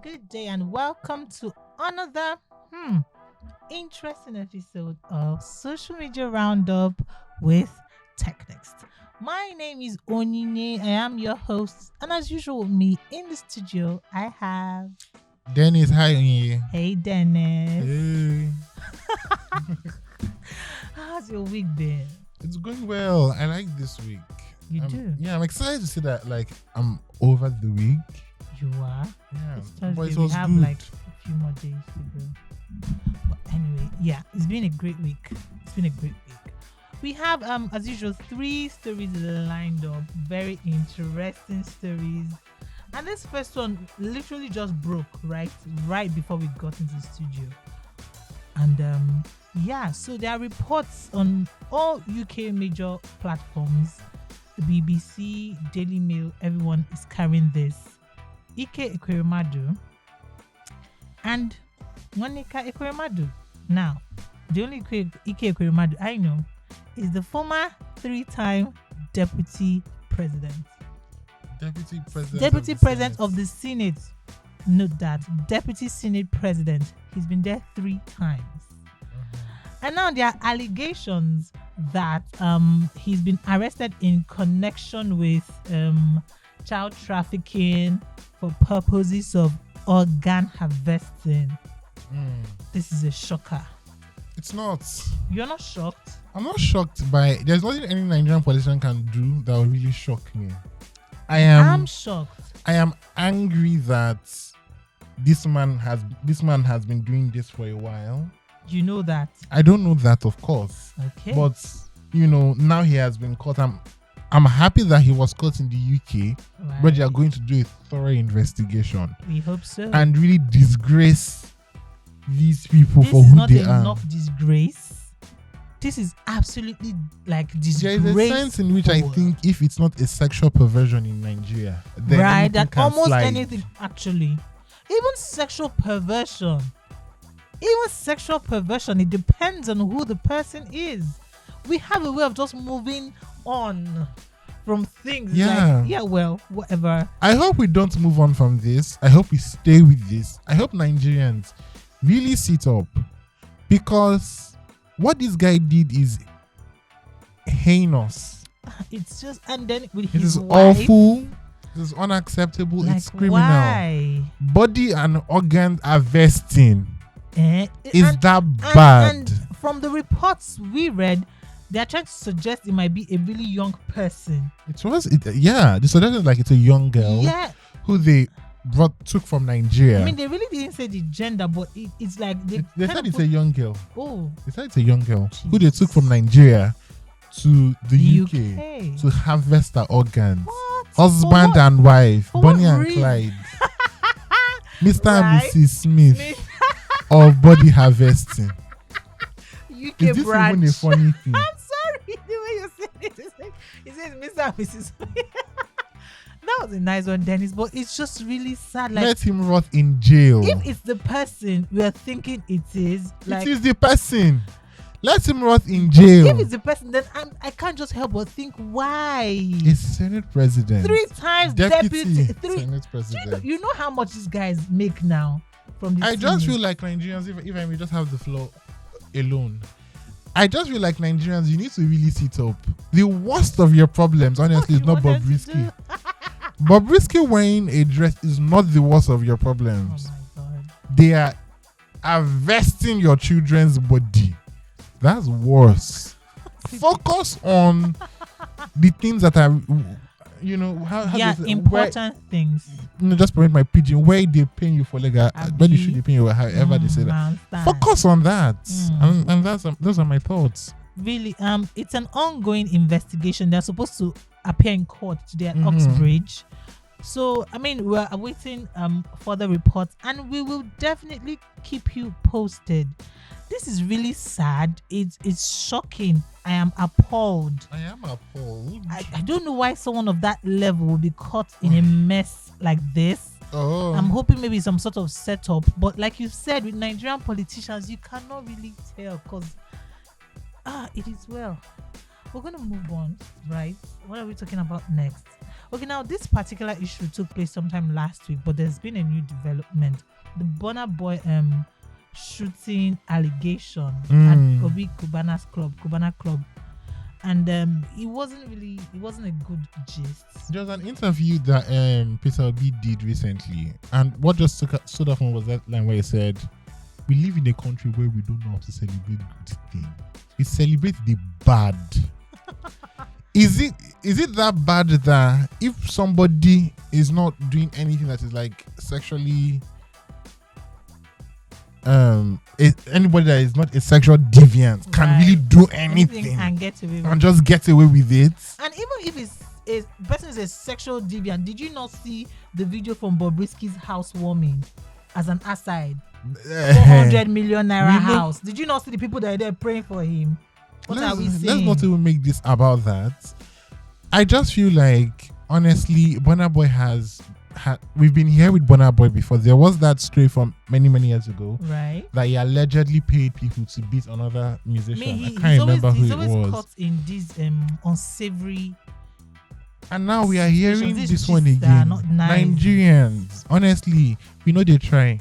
good day, and welcome to another interesting episode of Social Media Roundup with Technics. My name is Onyinye. I am your host, and as usual, with me in the studio, I have Dennis, hi. Hey Dennis. Hey. How's your week been? It's going well. I like this week. You do? Yeah, I'm excited to see that I'm over the week. You are? Yeah. It's But Thursday. it We was have good. like a few more days to go. But anyway, yeah, it's been a great week. We have as usual 3 stories lined up, very interesting stories. And this first one literally just broke right before we got into the studio. And so there are reports on all UK major platforms, the BBC, Daily Mail, everyone is carrying this. Ike Ekweremadu and Monica Ekweremadu. Now, the only Ike Ekweremadu I know is the former 3-time deputy president. Deputy president. Deputy president of the Senate. Note that. Deputy Senate president. He's been there 3 times. And now there are allegations that he's been arrested in connection with child trafficking for purposes of organ harvesting. This is a shocker. It's not. You're not shocked? I'm not shocked by. There's nothing any Nigerian politician can do that will really shock me. I'm shocked. I am angry that this man has been doing this for a while. You know that? I don't know that, of course. Okay. But now he has been caught. I'm happy that he was caught in the UK, Right. but they are going to do a thorough investigation We hope so. and really disgrace these people This for is who not they are. enough disgrace. This is absolutely like There disgrace. is a sense in which I think if it's not a sexual perversion in Nigeria, then right, anything that can almost slide. anything actually, even sexual perversion, it depends on who the person is. We have a way of just moving on from things. Yeah. Whatever. I hope we don't move on from this. I hope we stay with this. I hope Nigerians really sit up, because what this guy did is heinous. It's just, and then with It his is wife, awful. It is unacceptable. like, It's criminal. why? Body and organ harvesting. Eh? Is And- that and- bad? And from the reports we read, they're trying to suggest it might be a really young person. The suggestion is like it's a young girl Yeah. who they took from Nigeria. I mean, they really didn't say the gender, but it's like they kind said of it's put- a young girl. Oh, They said it's a young girl who they Jesus. took from Nigeria to the UK UK. to harvest her organs. What? Husband For what? and wife, For Bonnie what and reason? Clyde. Mr. and Right? Mrs. Smith Smith. of body harvesting. UK Is this branch. even a funny thing? I'm sorry, the way you said it. It says Mr. and Mrs. That was a nice one, Dennis, but it's just really sad. Like, Let him rot in jail. if it's the person we're thinking it is, like, It is the person. Let him rot in jail. if it's the person, then I can't just help but think, why? A Senate president. 3 times Deputy deputy. Senate president. You know how much these guys make now from this. I just feel like Nigerians, if I may just have the floor alone, I just feel like Nigerians, you need to really sit up. The worst of your problems, honestly, is not Bobrisky. Bobrisky wearing a dress is not the worst of your Oh problems. my god. They are harvesting your children's body. That's worse. Focus on the things that are, how Yeah, they say, important things. just permit my pigeon, where they paying you for legal, where they should they pay you, however they say that. I understand. Focus on that. Mm. And those are my thoughts. Really, it's an ongoing investigation. They're supposed to appear in court today at Mhm. Oxbridge. So, I mean, we're awaiting further reports, and we will definitely keep you posted. This is really sad. It's shocking. I am appalled. I am appalled. I don't know why someone of that level will be caught in a mess like this. Oh. I'm hoping maybe some sort of setup, but like you said, with Nigerian politicians, you cannot really tell, because it is well. we're going to move on, right? What are we talking about next? Okay, now this particular issue took place sometime last week, but there's been a new development. The Burna Boy shooting allegation at Obi Cubana Club. And it wasn't a good gist. There was an interview that Peter Obi did recently, and what just stood off was that line where he said, "We live in a country where we don't know how to celebrate good things. We celebrate the bad." Is it that bad that if somebody is not doing anything that is like sexually anybody that is not a sexual deviant can really do anything and get away with and just get away with it? And even if a person is a sexual deviant, did you not see the video from Bobrisky's housewarming as an aside? 400 million naira house. Did you not see the people that are there praying for him? What are we saying? Let's not even make this about that. I just feel like, honestly, Burna Boy we've been here with Burna Boy before. There was that story from many years ago, right? That he allegedly paid people to beat another musician. I can't remember who it was. He's always caught in these unsavory. And now we are hearing this one again. Nice. Nigerians, honestly, we know they try.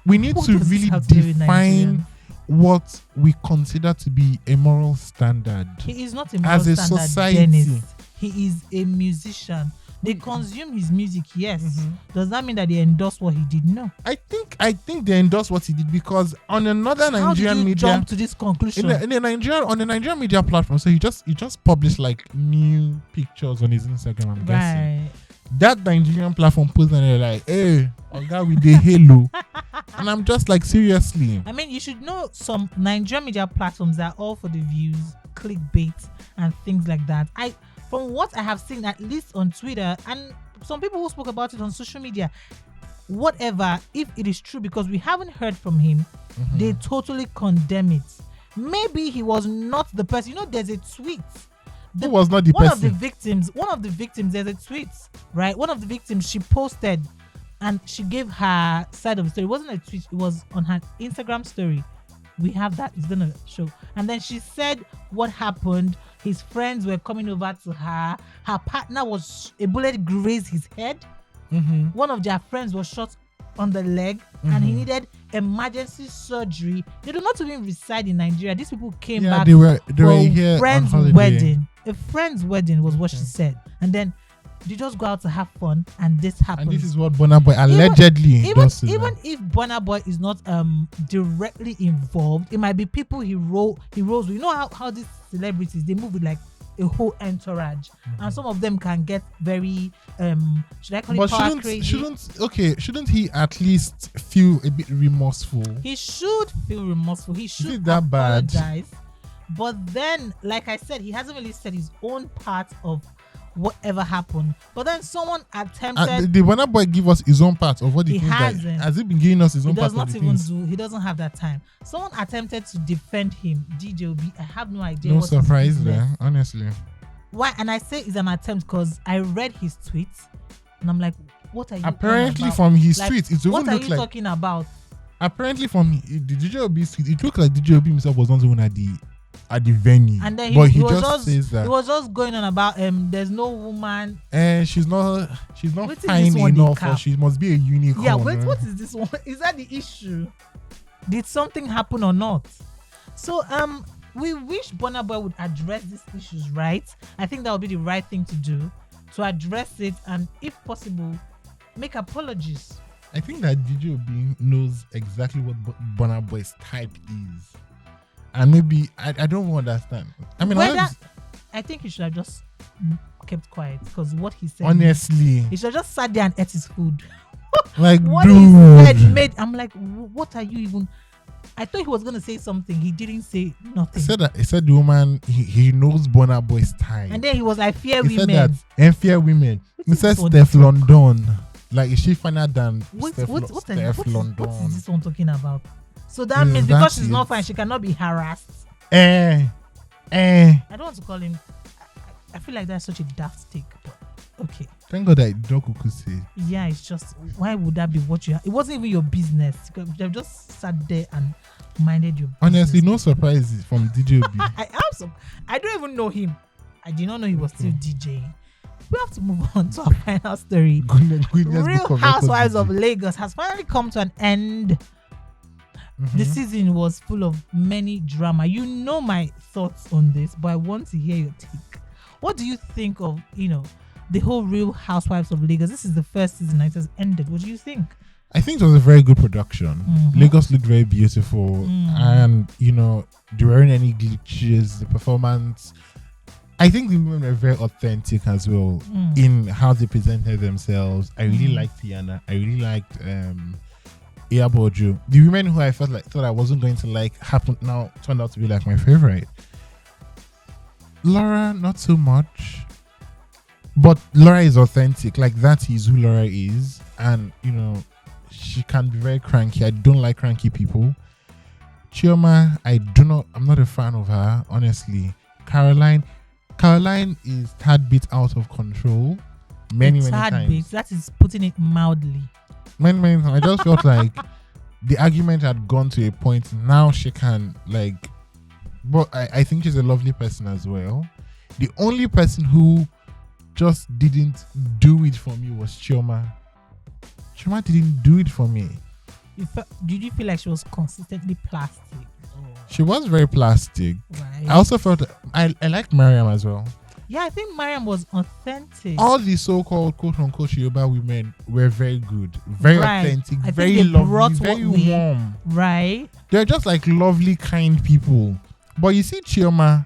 We need to really define what we consider to be a moral standard. He is not a moral standard. As a society, Dennis. He is a musician. They consume his music, yes. Does that mean that they endorse what he did? No. I think they endorse what he did because on another Nigerian media, jump to this conclusion? On the Nigerian media platform, so he just published like new pictures on his Instagram. I'm guessing that Nigerian platform posted and they're like, "Hey, Oga with the halo," and I'm just like, seriously. I mean, you should know some Nigerian media platforms are all for the views, clickbait, and things like that. From what I have seen, at least on Twitter, and some people who spoke about it on social media, whatever, if it is true, because we haven't heard from him, they totally condemn it. Maybe he was not the person. You know, there's a tweet. Who was not the person? One of the victims, there's a tweet, right? One of the victims, she posted and she gave her side of the story. It wasn't a tweet, it was on her Instagram story. We have that, it's gonna show. And then she said what happened. His friends were coming over to her. Her partner a bullet grazed his head. One of their friends was shot on the leg and he needed emergency surgery. They do not even reside in Nigeria. These people came back they were here friend's on holiday. Wedding. A friend's wedding was what she said. And then they just go out to have fun and this happens. And this is what Burna Boy allegedly does. Even if Burna Boy is not directly involved, it might be people he rolls with. You know how these celebrities, they move with like a whole entourage, and some of them can get very should I call it power crazy? Shouldn't he at least feel a bit remorseful? He should feel remorseful. He should Is it that apologize. But then, like I said, he hasn't really said his own part of whatever happened. But then someone attempted. The Burna Boy give us his own part of what he hasn't. Has he been giving us his own part? He doesn't have that time. Someone attempted to defend him. DJ Obi. I have no idea. No surprise there, honestly. Why? And I say it's an attempt because I read his tweets and I'm like, what are you? Apparently, from his tweets, it what are you talking about? Apparently, from the DJ Obi's tweet, it looked like DJ Obi himself was not even at the venue, and then he just says that he was just going on about there's no woman and she's not fine enough, or she must be a unicorn. Yeah, wait, what is this one? Is that the issue? Did something happen or not? So we wish Burna Boy would address these issues, right? I think that would be the right thing to do, to address it, and if possible, make apologies. I think that DJ Obi knows exactly what Burna Boy's type is. And maybe I don't understand. I mean, I think he should have just kept quiet, because what he said. Honestly, he should have just sat there and ate his food. Like, what dude. he said made. I'm like, what are you even? I thought he was gonna say something. He didn't say nothing. He said the woman he knows Burna Boy's type. And then he was like, fear women. Said that, and fear women. He said Steph London. Like, is she finer than Steph London? What is this one talking about? So that means because she's not fine, she cannot be harassed. I don't want to call him. I feel like that's such a daft take, but okay. Thank God that Doku could say. Yeah, it's just, why would that be what you have? It wasn't even your business. You could have just sat there and minded your business. Honestly, no surprises from DJ Obi. I don't even know him. I did not know he was still DJing. We have to move on to our final story. Guinness Real Book of Housewives Records. of Lagos has finally come to an end. The season was full of many drama. You know my thoughts on this, but I want to hear your take. What do you think of, the whole Real Housewives of Lagos? This is the first season. It has ended. What do you think? I think it was a very good production. Lagos looked very beautiful, and there weren't any glitches. The performance, I think the women were very authentic as well in how they presented themselves. I really liked Tiana. I really liked Iyaboju. The women who I thought I wasn't going to like now turned out to be like my favorite. Laura, not so much, but Laura is authentic. Like, that is who Laura is, and she can be very cranky. I don't like cranky people. Chioma, I'm not a fan of her, honestly. Caroline is tad bit out of control. Many times. That is putting it mildly. Many times. I just felt like the argument had gone to a point. Now she can, but I think she's a lovely person as well. The only person who just didn't do it for me was Chioma. Chioma didn't do it for me. Did you feel like she was consistently plastic? She was very plastic. Right. I also felt I liked Mariam as well. Yeah, I think Mariam was authentic. All the so-called quote-unquote Yoruba women were very good, very authentic, very lovely, very warm. Right. They're just like lovely, kind people. But you see, Chioma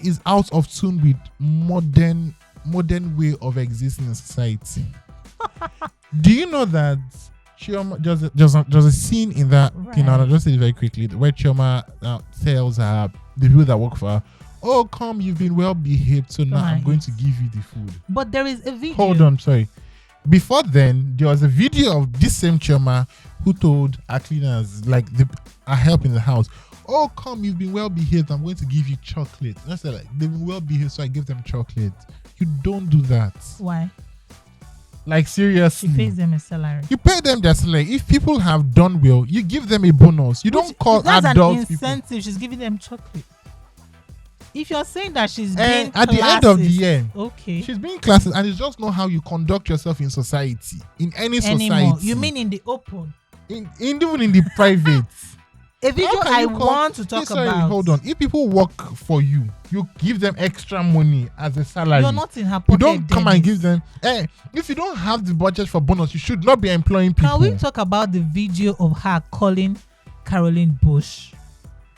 is out of tune with modern way of existing in society. Do you know that Chioma, there's a scene in that, I'll just say it very quickly, where Chioma tells her, the people that work for her, oh, come, you've been well behaved, so now I'm going to give you the food. But there is a video. Hold on, sorry. Before then, there was a video of this same Chioma who told her cleaners, a help in the house, oh, come, you've been well behaved, I'm going to give you chocolate. And I said, they've been well behaved, so I give them chocolate. You don't do that. Why? Seriously. She pays them a salary. You pay them their salary. If people have done well, you give them a bonus. You don't call adults people. That's an incentive. She's giving them chocolate. If you're saying that she's being at the end of the year, okay, she's being classist, and it's just not how you conduct yourself in society, in any society. You mean in the open? Even in the private. A video I want to talk about. Hold on. If people work for you, you give them extra money as a salary. You're not in her pocket. You don't come and give them. If you don't have the budget for bonus, you should not be employing people. Can we talk about the video of her calling Caroline Bush?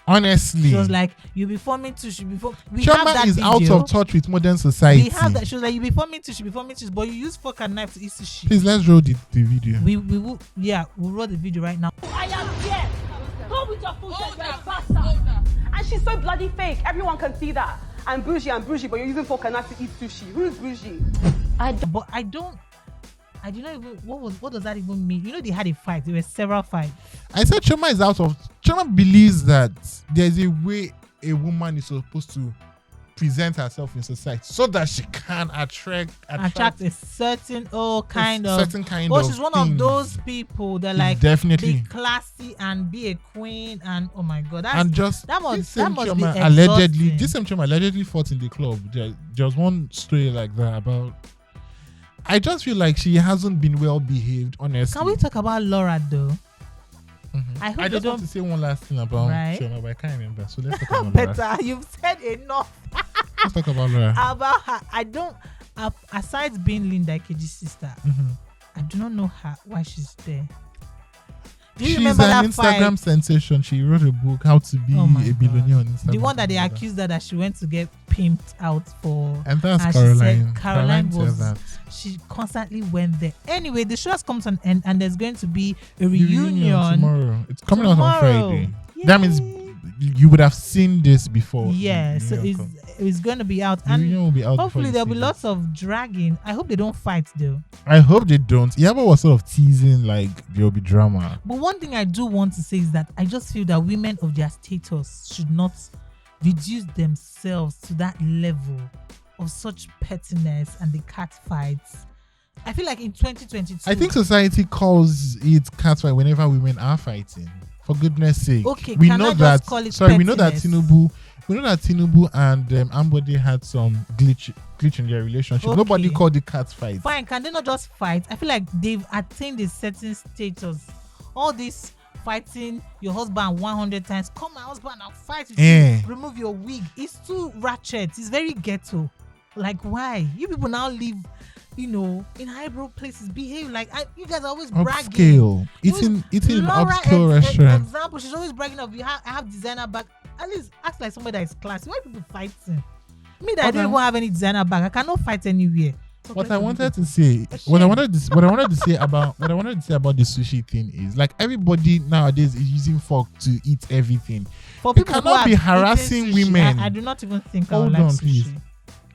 Honestly, she was like, "You be forming too." She before we Chioma have that is video. out of touch with modern society. We have that. She was like, "You be forming too." She be forming too. But you use fork and knife to eat sushi. Please, let's roll the video. We will. Yeah, we'll roll the video right now. I am here. Go with your food, bastard. And she's so bloody fake. Everyone can see that. I'm bougie, but you're using fork and knife to eat sushi. Who's bougie? I don't even. What does that even mean? They had a fight. There were several fights. I said Chioma is out of. Chioma believes that there's a way a woman is supposed to present herself in society so that she can attract a certain kind of. Certain kind of. But she's one things. of those people that definitely be classy and be a queen, and oh my god, that must be exhausting. This same Chioma allegedly fought in the club. There was one story like that about. I just feel like she hasn't been well behaved, honestly. Can we talk about Laura though? I just want to say one last thing about Chioma, but I can't remember. So let's talk about Better, Laura. you've said enough. Let's talk about Laura. About her, I don't. Aside being Linda Ikeji's sister, I do not know her why she's there. She's remember an Instagram sensation. She wrote a book, How to Be a Billionaire on Instagram. The one that they accused her that she went to get pimped out for. And that's Caroline. She said Caroline was. She constantly went there. Anyway, the show has come to an end, and there's going to be a reunion tomorrow. It's coming out on Friday. Yay. That means you would have seen this before. Yeah, so it's going to be out, and will be out hopefully there'll be lots of dragging. I hope they don't fight though. I hope they don't. Yaba was sort of teasing like there'll be drama. But one thing I do want to say is that I just feel that women of their status should not reduce themselves to that level of such pettiness and the cat fights. I feel like in 2022. I think society calls it catfight whenever women are fighting. For goodness sake. Okay, we can know I just that. call it Sorry, we know that pettiness? Tinubu and Ambode had some glitch in their relationship. Okay. Nobody called it cat fight. Fine, can they not just fight? I feel like they've attained a certain status. All this fighting your husband 100 times. Come my husband, I'll fight with you. Remove your wig. It's too ratchet. It's very ghetto. Like, why? You people now live, in highbrow places. Behave like you guys are always bragging. Upscale. Eating in Laura, upscale restaurant. example, she's always bragging of I have designer bag. At least act like somebody that is classy. Why people fighting? Me that I don't even have any designer bag. I cannot fight anywhere. What I wanted to say about the sushi thing is, like, everybody nowadays is using fork to eat everything. For You people who cannot are be eating harassing sushi, women. I do not even think I Hold would like on, sushi. please.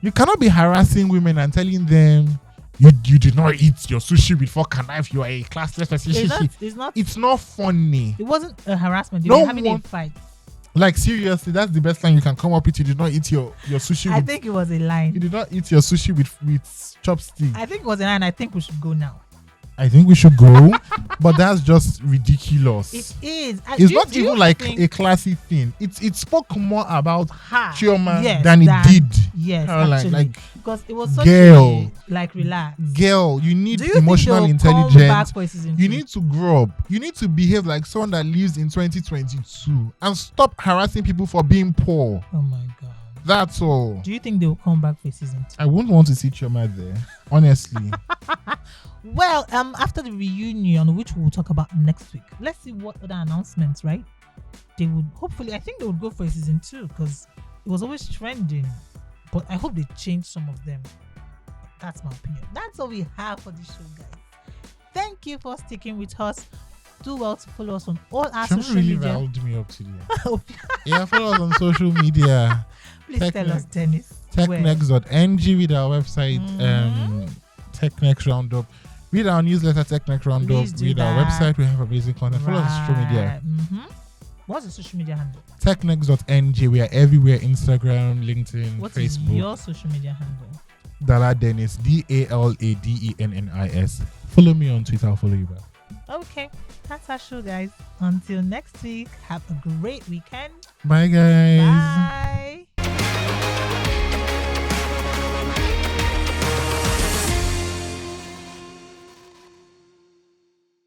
You cannot be harassing women and telling them you did not eat your sushi with fork and knife. You are a classless person. It's not funny. It wasn't a harassment. You No were having a one- fight. Like, seriously, that's the best line you can come up with. You did not eat your sushi. I with, think it was a you line. did not eat your sushi with chopstick. I think it was a line. I think we should go now. I think we should go, but that's just ridiculous. It is. It's not even like a classy thing. It spoke more about Chioma than it did Yes, Caroline. actually. Like, because it was such girl. relax. girl, you need Do you emotional think they'll come back intelligence. for a season You 2? need to grow up. You need to behave like someone that lives in 2022 and stop harassing people for being poor. Oh my god. That's all. Do you think they will come back for a season 2? I wouldn't want to see Chioma there, honestly. Well, after the reunion, which we'll talk about next week, let's see what other announcements, right? They would I think they would go for a season 2 because it was always trending. But I hope they change some of them. That's my opinion. That's all we have for this show, guys. Thank you for sticking with us. Do well to follow us on all our Chioma social really media. riled me up today. Yeah, follow us on social media. Please tell us, Dennis. where? Technex.ng, with our website, Technex Roundup. Read our newsletter, Technex Roundup. Please do Read our that. website. We have amazing content. Follow us on social media. What's the social media handle? Technex.ng. We are everywhere: Instagram, LinkedIn, What is Facebook. your social media handle? Dala Dennis, DALADENNIS. Follow me on Twitter. I'll follow you back. Okay, that's our show, guys. Until next week, have a great weekend. Bye, guys. Bye.